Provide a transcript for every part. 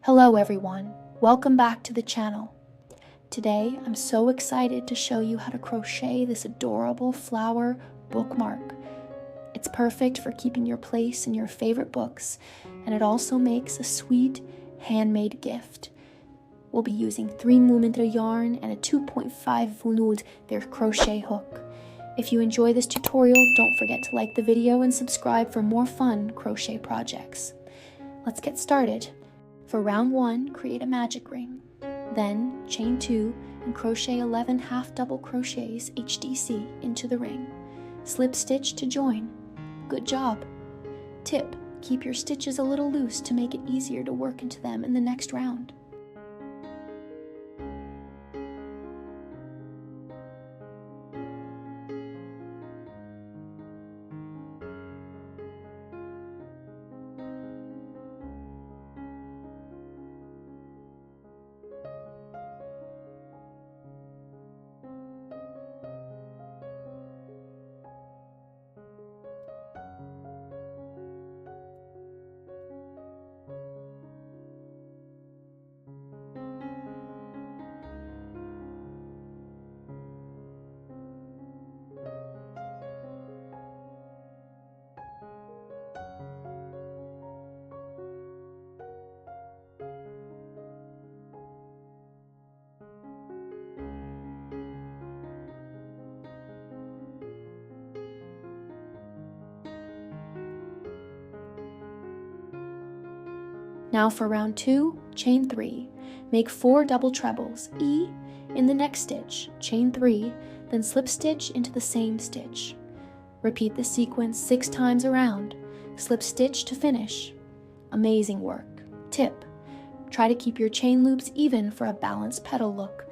Hello everyone, welcome back to the channel. Today I'm so excited to show you how to crochet this adorable flower bookmark. It's perfect for keeping your place in your favorite books, and it also makes a sweet handmade gift. We'll be using 3 mm yarn and a 2.5 velours crochet hook. If you enjoy this tutorial, don't forget to like the video and subscribe for more fun crochet projects. Let's get started. For round 1, create a magic ring. Then chain 2 and crochet 11 half double crochets HDC into the ring. Slip stitch to join. Good job. Tip: keep your stitches a little loose to make it easier to work into them in the next round. Now for round 2, chain 3. Make 4 double trebles, E in the next stitch, chain 3, then slip stitch into the same stitch. Repeat the sequence 6 times around, slip stitch to finish. Amazing work. Tip: try to keep your chain loops even for a balanced petal look.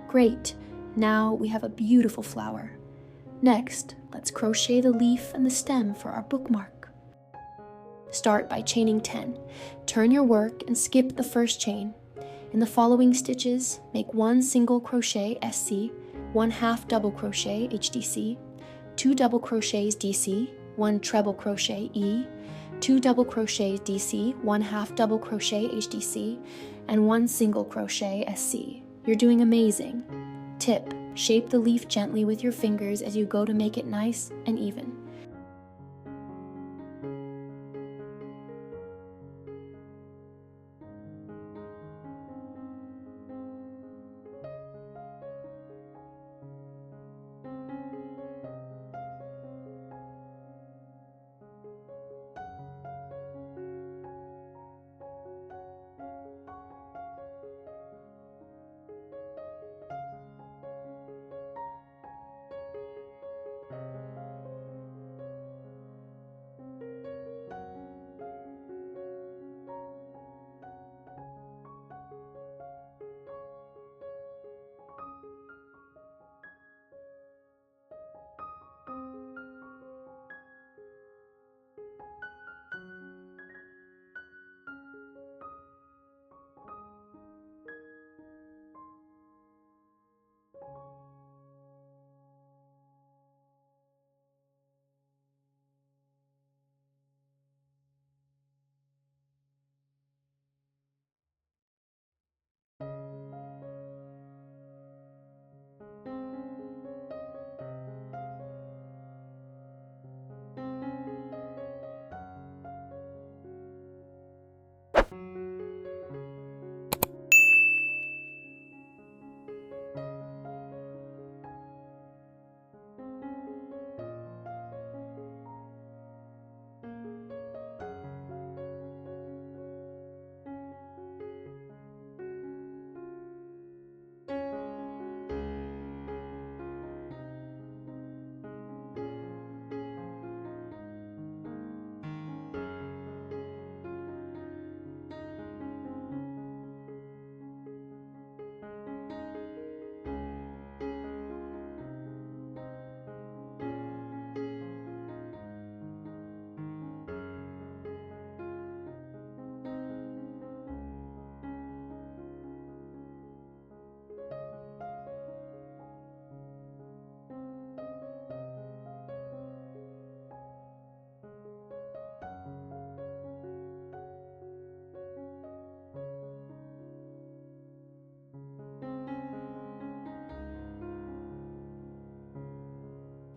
Great, now we have a beautiful flower. Next, let's crochet the leaf and the stem for our bookmark. Start by chaining 10. Turn your work and skip the first chain. In the following stitches, make 1 single crochet SC, 1 half double crochet HDC, 2 double crochets DC, 1 treble crochet E, 2 double crochets DC, 1 half double crochet HDC, and 1 single crochet SC. You're doing amazing. Tip: shape the leaf gently with your fingers as you go to make it nice and even.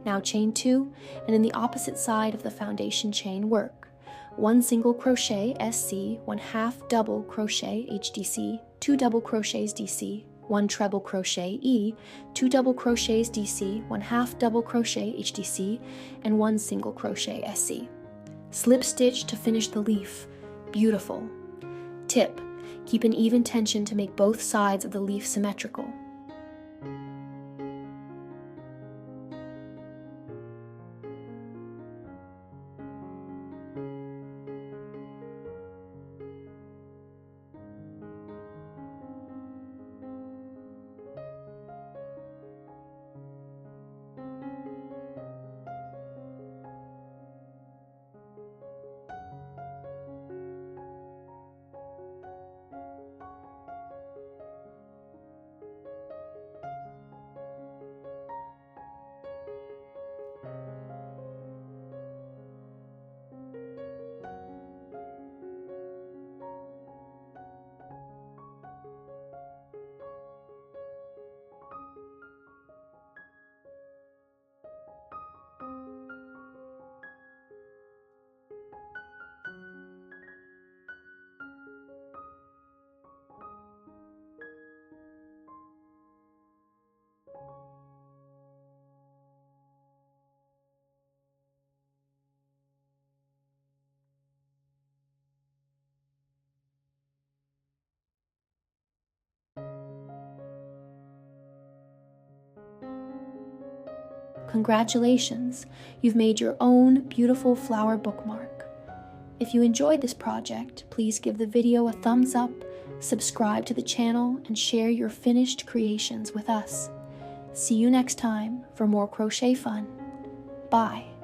Now chain 2, and in the opposite side of the foundation chain work 1 single crochet SC, 1/2 double crochet HDC, 2 double crochets DC, 1 treble crochet E, 2 double crochets DC, 1/2 double crochet HDC, and 1 single crochet SC. Slip stitch to finish the leaf. Beautiful. Tip: keep an even tension to make both sides of the leaf symmetrical. Congratulations, you've made your own beautiful flower bookmark. If you enjoyed this project, please give the video a thumbs up, subscribe to the channel, and share your finished creations with us. See you next time for more crochet fun. Bye.